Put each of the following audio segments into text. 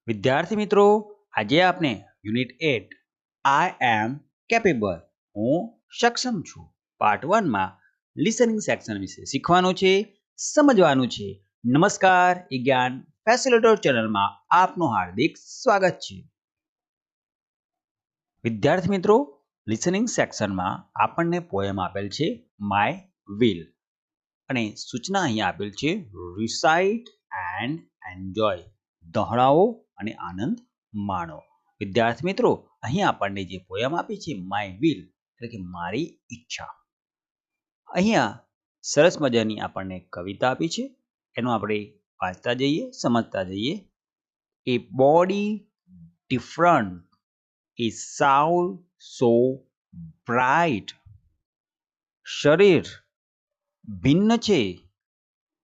વિદ્યાર્થી મિત્રો, આજે આપણે યુનિટ 8 આઈ એમ કેપેબલ હું સક્ષમ છું પાર્ટ 1 માં લિસનિંગ સેક્શન વિશે શીખવાનું છે, સમજવાનું છે. નમસ્કાર, જ્ઞાન ફેસિલિટેટર ચેનલમાં આપનું હાર્દિક સ્વાગત છે. વિદ્યાર્થી મિત્રો, લિસનિંગ સેક્શનમાં આપણને પોએમ આપેલ છે માય વિલ અને સૂચના અહીંયા આપેલ છે રિસાઇટ એન્ડ એન્જોય, દોહરાવો અને આનંદ માણો. વિદ્યાર્થી મિત્રો, અહીં આપણને જે પોયમ આપી છે માય વિલ એટલે કે મારી ઈચ્છા. અહીંયા સરસ મજાની આપણને કવિતા આપી છે, એનું આપણે વાંચતા જઈએ, સમજતા જઈએ. એ બોડી ડિફરન્ટ, એ સાઉલ સો બ્રાઇટ. શરીર ભિન્ન છે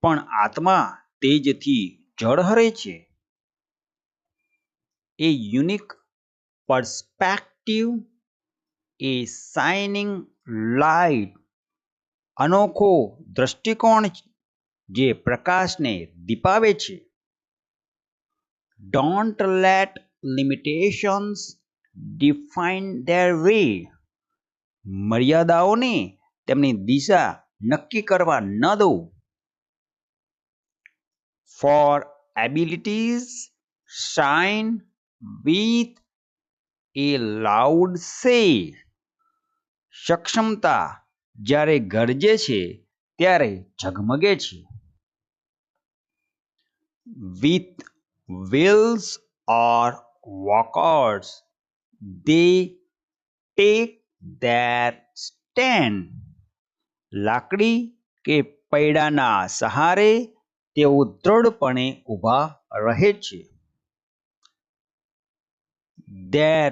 પણ આત્મા તેજથી ઝળહળે છે. A unique perspective, a shining light, અનોખો દ્રષ્ટિકોણ જે પ્રકાશને દીપાવે છે. Don't let limitations define their way. મર્યાદાઓને તેમની દિશા નક્કી કરવા ન દો. For abilities shine with a loud say. સક્ષમતા જ્યારે ગરજે છે ત્યારે ઝગમગે છે. With wheels or walkers, they take their stand. લાકડી કે પૈડાના સહારે તેઓ દૃઢપણે ઊભા રહે છે. Their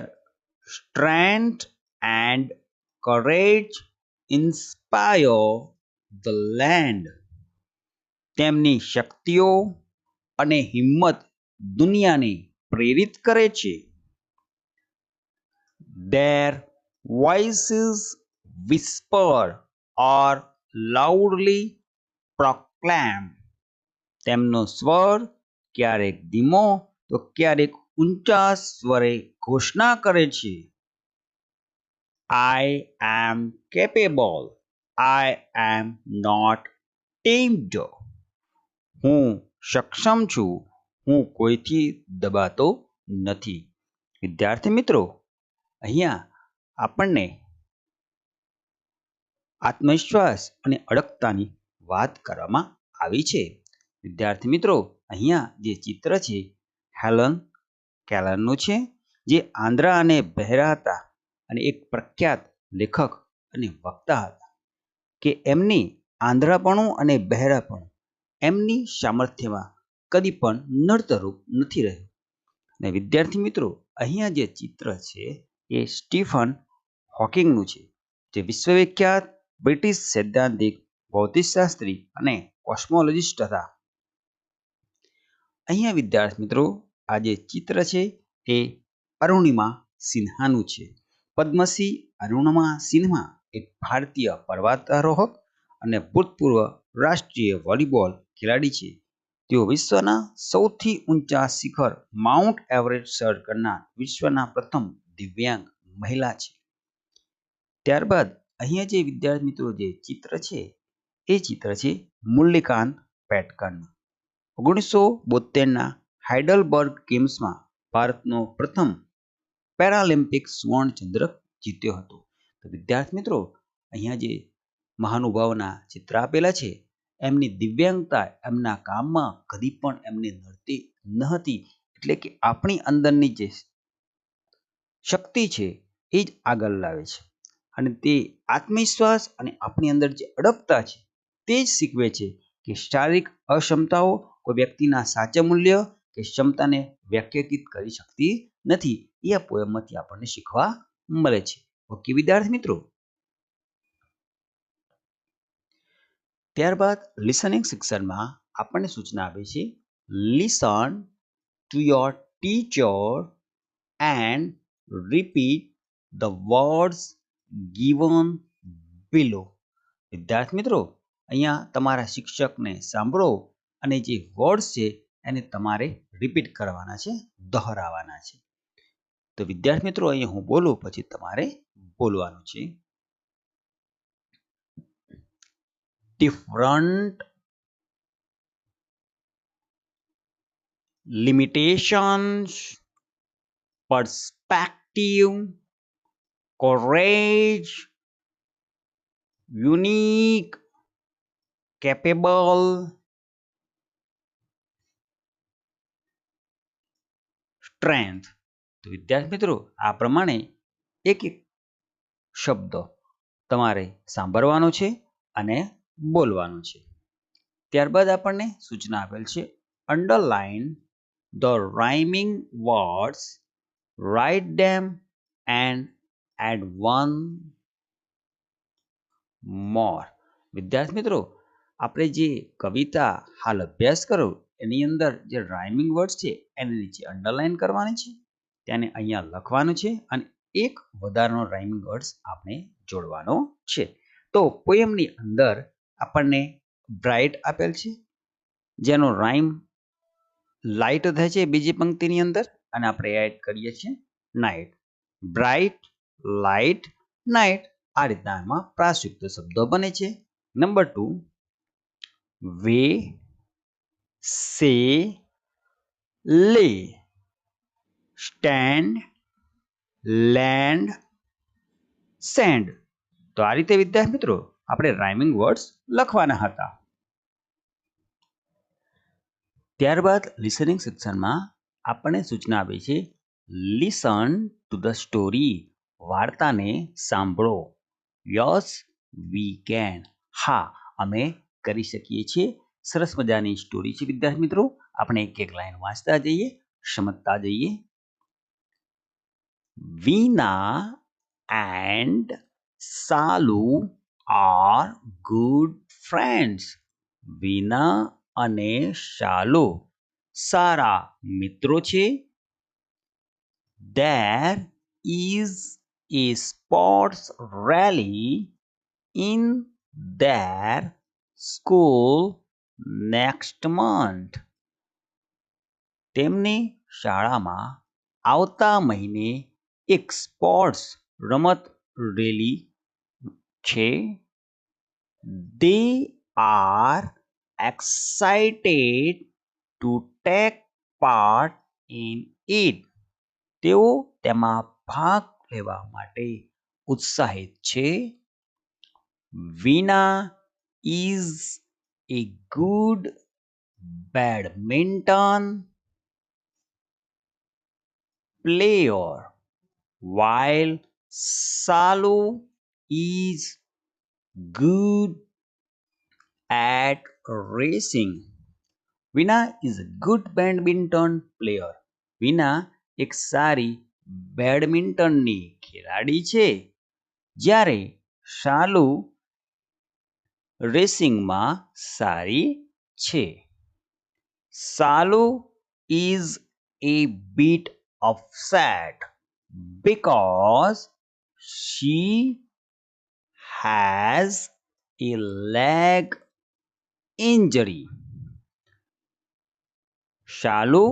strength and courage inspire the land. તેમની શક્તિઓ અને હિંમત દુનિયાને પ્રેરિત કરે છે. Their voices whisper or loudly proclaim. તેમનો સ્વર ક્યારેક ધીમો તો ક્યારેક ઊંચા સ્વરે ઘોષણા કરે છે. I am capable. I am not tamed. હું સક્ષમ છું, હું કોઈથી દબાતો નથી. વિદ્યાર્થી મિત્રો, અહીંયા આપણને આત્મવિશ્વાસ અને અડગતાની વાત કરવામાં આવી છે. વિદ્યાર્થી મિત્રો, અહીંયા જે ચિત્ર છે હેલન કેલરનું છે, જે આંધ્રા અને બહેરા હતા અને એક પ્રખ્યાત લેખક અને વક્તા હતા. કે એમની આંધ્રાપણું અને બહેરાપણું એમની સામર્થ્યમાં કદી પણ નડતરરૂપ નથી રહ્યું. અને વિદ્યાર્થી મિત્રો, અહીંયા જે ચિત્ર છે એ સ્ટીફન હોકિંગનું છે, જે વિશ્વવિખ્યાત બ્રિટિશ સૈદ્ધાંતિક, ભૌતિકશાસ્ત્રી અને કોસ્મોલોજિસ્ટ હતા. અહીંયા વિદ્યાર્થી મિત્રો, આ જે ચિત્ર છે એ અરુણિમા સિન્હાનું છે. પદ્મશ્રી અરુણિમા સિન્હા એક ભારતીય પર્વતારોહક અને ભૂતપૂર્વ રાષ્ટ્રીય વોલીબોલ ખેલાડી છે. તેઓ વિશ્વના સૌથી ઊંચા શિખર માઉન્ટ એવરેસ્ટ સર કરનાર વિશ્વના પ્રથમ દિવ્યાંગ મહિલા છે. ત્યારબાદ અહીંયા જે વિદ્યાર્થી મિત્રો જે ચિત્ર છે એ ચિત્ર છે મુરલીકાંત પેટકરનું. 1972ના હાઇડલબર્ગ ગેમ્સમાં ભારતનો પ્રથમ પેરાલિમ્પિક સુવર્ણ ચંદ્રક જીત્યો હતો. તો વિદ્યાર્થી મિત્રો, અહીંયા જે મહાનુભાવોના ચિત્ર આપેલા છે, એમની દિવ્યાંગતા એમના કામમાં કદી પણ એમને નડતી ન હતી. એટલે કે આપણી અંદરની જે શક્તિ છે એ જ આગળ લાવે છે અને તે આત્મવિશ્વાસ અને આપણી અંદર જે અડગતા છે તે જ શીખવે છે કે શારીરિક અક્ષમતાઓ કોઈ વ્યક્તિના સાચા મૂલ્ય કે ક્ષમતાને વ્યાખ્યાયિત કરી શકતી નથી. એ આ પોએમમાંથી આપણને શીખવા મળે છે. ઓકે વિદ્યાર્થી મિત્રો, ત્યારબાદ લિસનિંગ સેક્શનમાં આપણને સૂચના આપે છે listen to your teacher and repeat the words given below. વિદ્યાર્થી મિત્રો, અહીંયા તમારા શિક્ષકને સાંભળો અને જે વર્ડ્સ છે એને તમારે રિપીટ કરવાના છે, દોહરાવવાના છે. તો વિદ્યાર્થી મિત્રો અહીંયા હું બોલું પછી તમારે બોલવાનું છે. Different limitations, perspective, courage, unique, capable, strength. તો વિદ્યાર્થી મિત્રો આ પ્રમાણે એક એક શબ્દ તમારે સાંભળવાનો છે અને બોલવાનું છે. ત્યારબાદ આપણને સૂચના આપેલ છે underline the rhyming words, write them and add one more. વિદ્યાર્થી મિત્રો આપણે જે કવિતા હાલ અભ્યાસ કરો એની અંદર જે રાઇમિંગ વર્ડ્સ છે એની નીચે અંડરલાઇન કરવાની છે, તેને અહીંયા લખવાનું છે અને એક વધારાનો રાઇમિંગ વર્ડ્સ આપણે જોડવાનો છે. તો પોએમની અંદર આપણને બ્રાઇટ આપેલ છે, જેનો રાઇમ લાઇટ થાય છે બીજી પંક્તિની અંદર, અને આપણે એડ કરીએ છીએ નાઇટ. બ્રાઇટ, લાઇટ, નાઇટ, આ રીતના એમાં પ્રાસયુક્ત શબ્દો બને છે. નંબર 2, વે, સે, લે, સ્ટેન્ડ, લેન્ડ, સેન્ડ. તો આ રીતે વિદ્યાર્થી મિત્રો આપણે રાઇમિંગ વર્ડ્સ લખવાના હતા. ત્યારબાદ લિસનિંગ સેક્શનમાં આપણને સૂચના આપી છે લિસન ટુ ધ સ્ટોરી, વાર્તાને સાંભળો. યસ વી કેન, હા અમે કરી શકીએ છીએ. સરસ મજાની સ્ટોરી છે વિદ્યાર્થી મિત્રો. આપણે એક એક લાઈન વાંચતા જઈએ, સમજતા જઈએ. વીના એન્ડ સાલુ આર ગુડ ફ્રેન્ડ્સ. વીના અને શાલો સારા મિત્રો છે. There is a sports rally in their school next month. તેમની શાળામાં આવતા મહિને એક સ્પોર્ટ્સ રમત રેલી છે. They are excited to take part in it. તેઓ તેમાં ભાગ લેવા માટે ઉત્સાહિત છે. Veena is a good badminton player, while Salu is good at racing. Veena is a good badminton player. Veena એક સારી બેડમિન્ટનની ખેલાડી છે, જ્યારે શાલુ રેસિંગમાં સારી છે. Salu is a bit upset because she has a leg injury. Shalu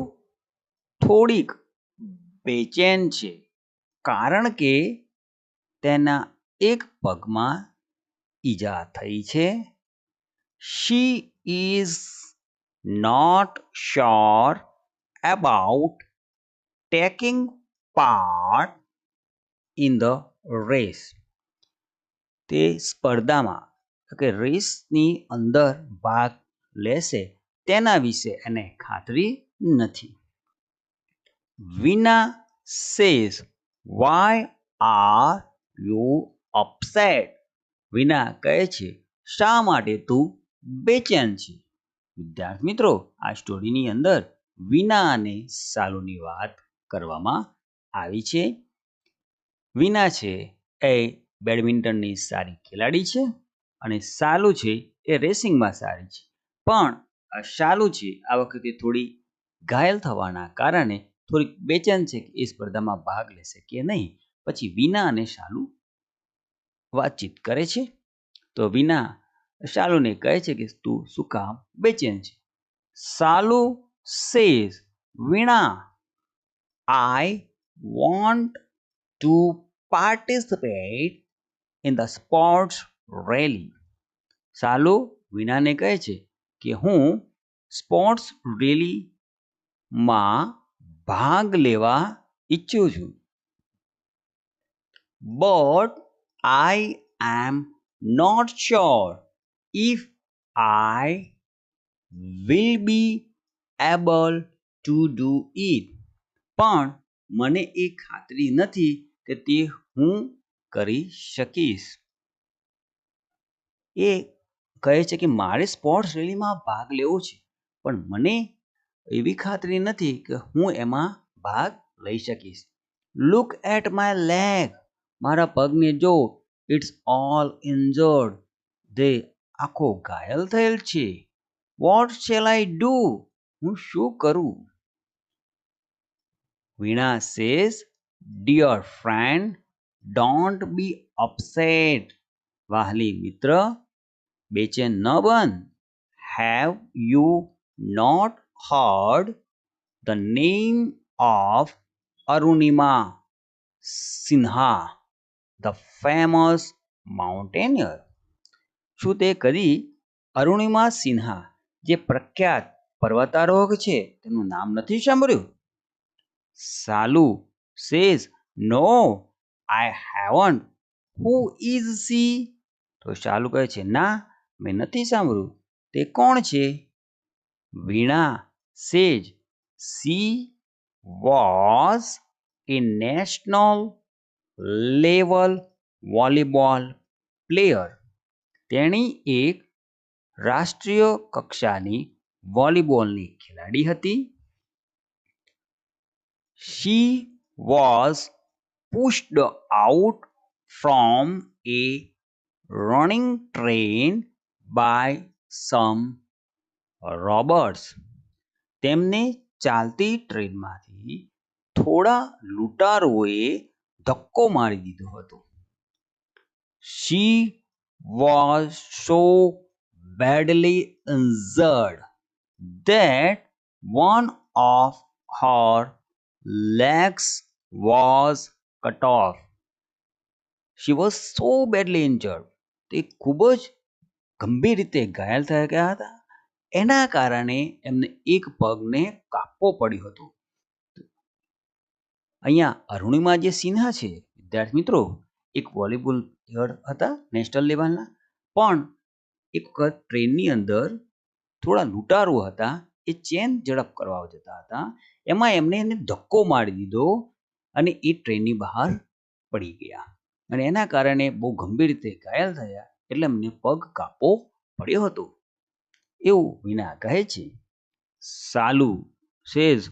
થોડીક બેચેન છે કારણ કે તેના એક પગમાં ઈજા થઈ છે. She is not sure about taking part in the race. તે સ્પર્ધામાં કે રેસની અંદર ભાગ લેશે તેના વિશે એને ખાતરી નથી. Veena says, why are you upset? Veena કહે છે શા માટે તું બેચેન છે. વિદ્યાર્થી મિત્રો આ સ્ટોરીની અંદર વીના અને સાલુની વાત કરવામાં આવી છે. વીના છે એ બેડમિન્ટનની સારી ખેલાડી છે અને સાલુ છે એ રેસિંગમાં સારી છે, પણ શાલુ છે આ વખતે થોડી ઘાયલ થવાના કારણે થોડીક બેચેન છે કે એ સ્પર્ધામાં ભાગ લેશે કે નહીં. પછી વીના અને શાલુ વાતચીત કરે છે. તો વીના શાલુને કહે છે કે તું શું કામ બેચેન છે. Shalu says, Veena, I want to participate in the sports rally. સાલુ વીણાને કહે છે કે હું સ્પોર્ટ્સ રેલીમાં ભાગ લેવા ઈચ્છું છું. But I am not sure if I will be able to do it. પણ મને એ ખાતરી નથી કે તે હું કરી શકીશ. એ કહે છે કે મારે સ્પોર્ટ્સ રેલીમાં ભાગ લેવો છે પણ મને એવી ખાતરી નથી કે હું એમાં ભાગ લઈ શકીશ. લુક એટ માય લેગ, મારા પગને જો, ઇટ્સ ઓલ ઇન્જર્ડ, તે આખો ઘાયલ થયેલ છે. વોટ શેલ આઈ ડુ, હું શું કરું? Veena says, Dear friend, don't be upset. વહાલી મિત્ર, બેચેન ન બન. Have you not heard the name of Arunima Sinha, the famous mountaineer? શું તે કદી અરુણિમા સિન્હા, જે પ્રખ્યાત પર્વતારોહક છે, તેનું નામ નથી સાંભળ્યું? સાલુ says, No, I haven't. Who is she? તો સાલુ કહે છે ના, મેં નથી સાંભળ્યું. તે કોણ છે? Veena says, She was a national level volleyball player. તેણી એક રાષ્ટ્રીય કક્ષાની વોલીબોલની ખેલાડી હતી. She was pushed out from a running train by some robbers. તેમને ચાલતી ટ્રેનમાંથી થોડા લૂંટારુઓએ ધક્કો મારી દીધો હતો. She was so badly injured that one of her legs was cut off. She was so badly injured. તે ખૂબ જ ગંભીર રીતે ઘાયલ થઈ ગયા હતા. એના કારણે એમને એક પગને કાપવો પડ્યો હતો. અહીંયા અરુણિમા જે સિન્હા છે, વિદ્યાર્થી મિત્રો, એક વોલીબોલ પ્લેયર હતા નેશનલ લેવલના. પણ એક વખત ટ્રેનની અંદર થોડા લૂંટારો હતા, એ ચેન ઝડપ કરવા જતા હતા. એમાં એમને એને ધક્કો મારી દીધો અને એ ટ્રેનની બહાર પડી ગયા અને એના કારણે બહુ ગંભીર રીતે ઘાયલ થયા, એટલે એમને પગ કાપવો પડ્યો હતો. એવું વીણા કહે છે. સાલુ says,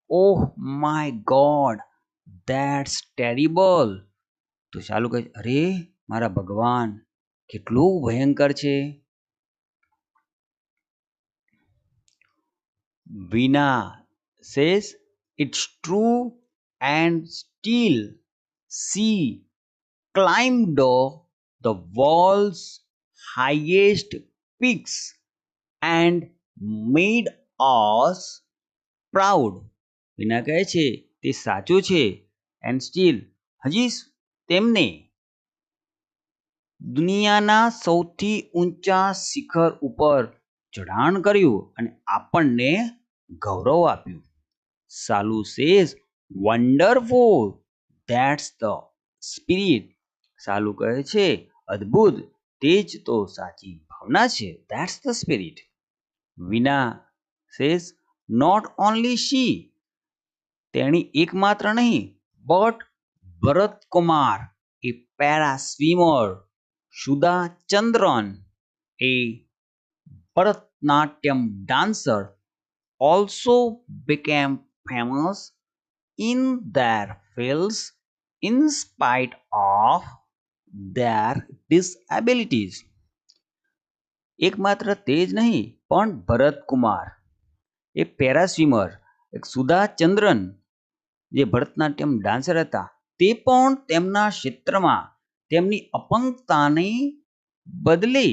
Oh my God, that's terrible. તો સાલુ કહે છે, અરે મારા ભગવાન, કેટલું ભયંકર છે. Veena says, It's true, and still she climbed the world's highest peaks and made us proud. વિના કહે છે તે સાચું છે, and still હજી તેમને દુનિયાના સૌથી ઊંચા શિખર ઉપર ચઢાણ કર્યું અને આપણને ગૌરવ આપ્યું. સાલુ says, Wonderful, that's the spirit. સાલુ કહે છે અદ્ભુત, તે જ તો સાચી ભાવના છે. That's the spirit. Veena says, Not only she, તેણી એકમાત્ર નહીં, but Bharat Kumar, a para swimmer, Sudha Chandran, a Bharatnatyam dancer, also became famous in their fields in spite of their disabilities. એકમાત્ર તે જ નહીં, પણ ભરત કુમાર, એ પેરા સ્વિમર, એક સુધા ચંદ્રન, જે ભરતનાટ્યમ ડાન્સર હતા, તે પણ તેમના ક્ષેત્રમાં તેમની અપંગતાને બદલે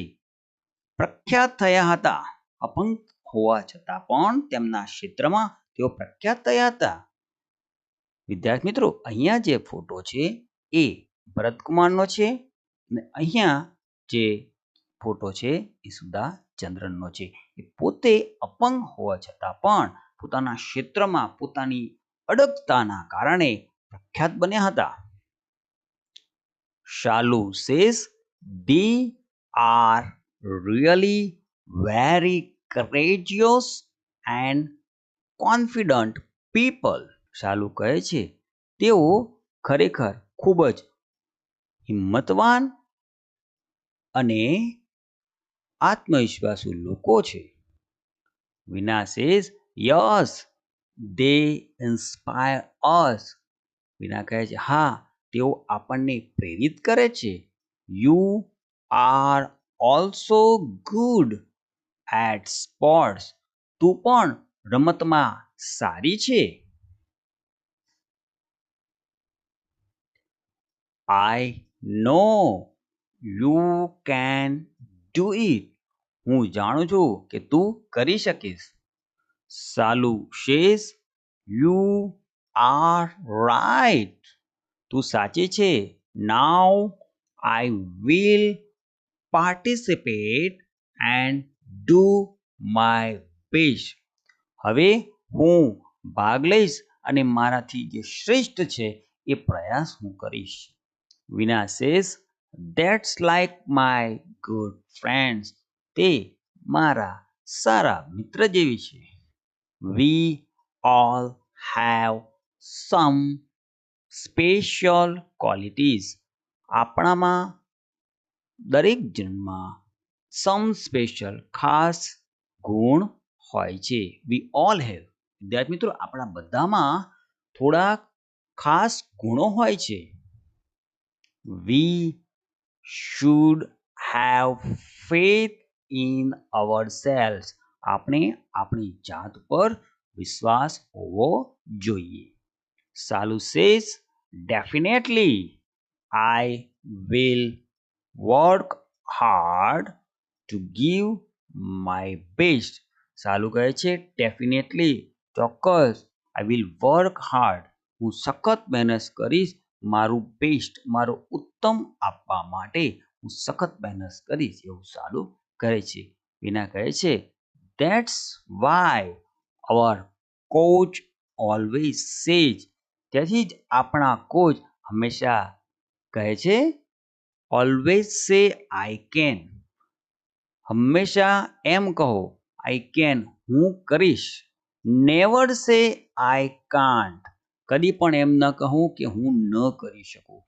પ્રખ્યાત થયા હતા. અપંગ હોવા છતાં પણ તેમના ક્ષેત્રમાં તેઓ પ્રખ્યાત થયા હતા. વિદ્યાર્થી મિત્રો, અહીંયા જે ફોટો છે એ ભરતકુમારનો છે અને અહીંયા જે ફોટો છે એ સુધા ચંદ્રનનો છે. એ પોતે અપંગ હોવા છતાં પણ પોતાના ક્ષેત્રમાં પોતાની અડગતાના કારણે પ્રખ્યાત બન્યા હતા. Shalu says they are really very courageous and confident people. Shalu કહે છે તેઓ ખરેખર ખૂબ જ હિંમતવાન અને આત્મવિશ્વાસુ લોકો છે. વિના says yes they inspire us. વિના કહે છે હા તેઓ આપણને પ્રેરિત કરે છે. You are also good at sports. તું પણ રમતમાં સારી છે. I know you can do it. હું જાણું છું કે તું કરી શકીશ. સાલુ says you are right. તું સાચી છે. Now I will participate and do my best. હવે હું ભાગ લઈશ અને મારાથી જે શ્રેષ્ઠ છે એ પ્રયાસ હું કરીશ. વિના says that's like my good friends. તે મારા સારા મિત્ર જેવી છે. We all have some special qualities. આપણામાં દરેક જણમાં some special ખાસ ગુણ હોય છે. We all have. વિદ્યાર્થી મિત્રો, આપણા બધામાં થોડા ખાસ ગુણો હોય છે. We should have faith in ourselves. આપણે આપણી જાત પર વિશ્વાસ હોવો જોઈએ. સાલુ says definitely I will work hard to give my best. સાલુ કહે છે definitely ચોક્કસ I will work hard. હું સખત મહેનત કરીશ મારું બેસ્ટ મારો ઉત્તમ આપવા માટે હું સખત મહેનત કરીશ એવું સાલુ કહે છે. વિના કહે છે that's why our coach always says. તેથી જ આપણા કોચ હંમેશા કહે છે always say I can. હંમેશા એમ કહો I can હું કરીશ. never say I can't. કદી પણ એમ ન કહું કે હું ન કરી શકું.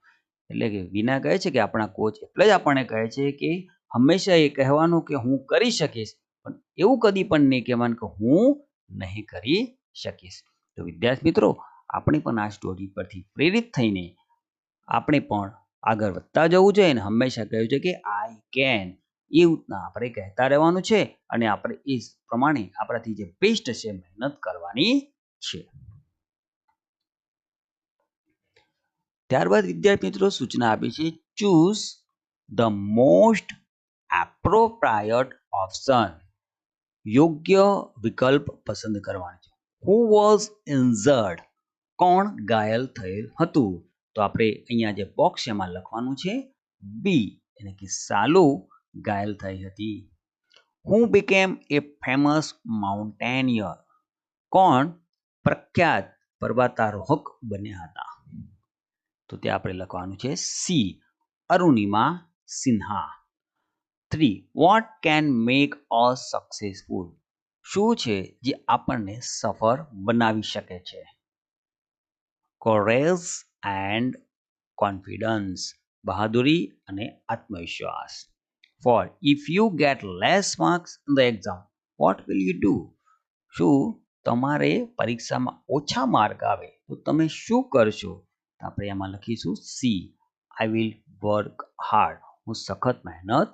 એટલે કે વિના કહે છે કે આપણા કોચ એટલે જ આપણને કહે છે કે હંમેશા એ કહેવાનું કે હું કરી શકીશ, પણ એવું કદી પણ નહીં કહેવાનું કે હું નહીં કરી શકીશ. તો વિદ્યાર્થી મિત્રો, આપણે પણ આ સ્ટોરી પરથી પ્રેરિત થઈને આપણે પણ આગળ વધતા જવું જોઈએ અને હંમેશા કહ્યું છે કે આઈ કેન એ રીતના આપણે કહેતા રહેવાનું છે અને આપણે એ પ્રમાણે આપણાથી જે બેસ્ટ છે મહેનત કરવાની છે. ત્યારબાદ વિદ્યાર્થી મિત્રો સૂચના આપી છે ચૂઝ ધ મોસ્ટ એપ્રોપ્રાયટ ઓપ્શન. યોગ્ય વિકલ્પ પસંદ કરવાનો છે. Who was injured. કોણ ઘાયલ થયેલ હતું? તો આપણે અહીંયા જે બોક્સ એમાં લખવાનું છે બી એટલે કે સાલુ ઘાયલ થઈ હતી. હુ બીકેમ એ ફેમસ માઉન્ટેનિયર. કોણ પ્રખ્યાત પર્વતારોહક બન્યા હતા? તો ત્યાં આપણે લખવાનું છે see Arunima Sinha. 3. What can make us successful. શું છે જે આપણને સફળ બનાવી શકે છે? Courage and confidence. બહાદુરી અને આત્મવિશ્વાસ. 4. If you get less marks in the exam what will you do. શું તમારે પરીક્ષામાં ઓછા માર્ક આવે તો તમે શું કરશો? આપણે એમાં લખીશું C I will work hard. હું સખત મહેનત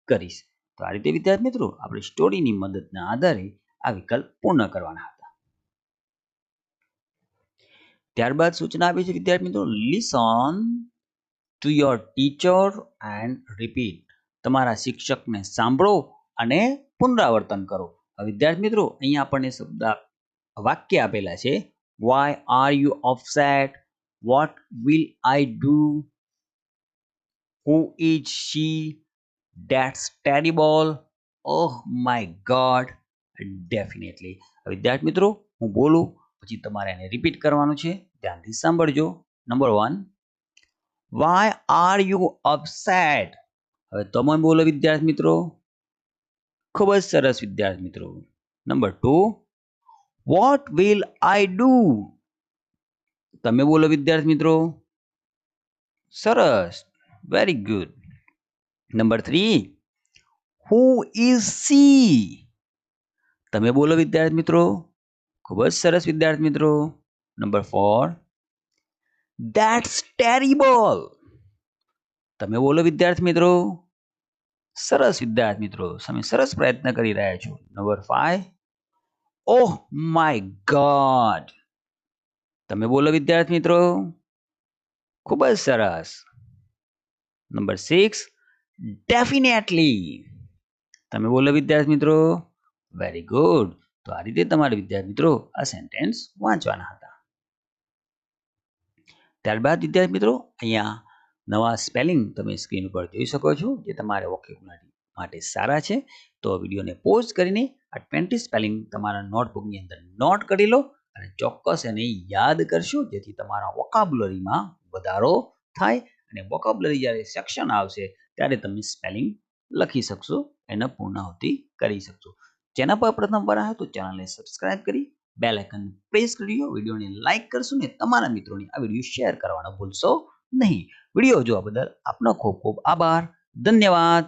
કરીશ. તો આ રીતે વિદ્યાર્થી મિત્રો આપણે સ્ટોરીની મદદના આધારે આ વિકલ્પ પૂર્ણ કરવાના હતા. ત્યારબાદ સૂચના આપી છે વિદ્યાર્થી મિત્રો listen to your teacher and repeat. તમારા શિક્ષકને સાંભળો અને પુનરાવર્તન કરો. વિદ્યાર્થી મિત્રો અહીંયા આપણને શબ્દ વાક્ય આપેલા છે. Why are you upset? What will I do? Who is she? That's terrible. Oh my God. Definitely. વિદ્યાર્થી મિત્રો હું બોલું પછી તમારે એને રિપીટ કરવાનું છે. ધ્યાનથી સાંભળજો. Number 1. Why are you upset? હવે તમે બોલો વિદ્યાર્થી મિત્રો. ખૂબ જ સરસ વિદ્યાર્થી મિત્રો. Number 2. What will I do? તમે બોલો વિદ્યાર્થી મિત્રો. સરસ. Very good. Number 3. Who is she? તમે બોલો વિદ્યાર્થી મિત્રો. ખૂબ જ સરસ વિદ્યાર્થી મિત્રો. નંબર 4. That's terrible. તમે બોલો વિદ્યાર્થી મિત્રો. સરસ વિદ્યાર્થી મિત્રો. તમે સરસ પ્રયત્ન કરી રહ્યા છો. નંબર 5. Oh my God. તમે બોલો વિદ્યાર્થી મિત્રો. ખૂબ જ સરસ. નંબર 6. Definitely. તમે બોલો વિદ્યાર્થી મિત્રો. Very good. તો આ રીતે તમારે વિદ્યાર્થી મિત્રો આ સેન્ટેન્સ વાંચવાના હતા. ત્યારબાદ વિદ્યાર્થી મિત્રો અહીંયા નવા સ્પેલિંગ તમે સ્ક્રીન ઉપર જોઈ શકો છો જે તમારે વોકેબ્યુલરી માટે સારા છે. તો વિડીયોને પોઝ કરીને આ 20 સ્પેલિંગ તમારા નોટબુકની અંદર નોટ કરી લો અને ચોક્કસ એને યાદ કરશો જેથી તમારા વોકેબ્યુલરીમાં વધારો થાય અને વોકેબ્યુલરી જ્યારે સેક્શન આવશે ત્યારે તમે સ્પેલિંગ લખી શકશો, એને પૂર્ણાહુતિ કરી શકશો. ચેનલ પર પ્રથમવાર આવ્યો તો ચેનલને સબસ્ક્રાઇબ કરી બેલ આઇકન પ્રેસ કરી દો, વિડીયોને લાઈક કરશો ને તમારા મિત્રોને આ વિડીયો શેર કરવાનો ભૂલશો નહીં. વિડીયો જોવા બદલ આપનો ખૂબ ખૂબ આભાર. ધન્યવાદ.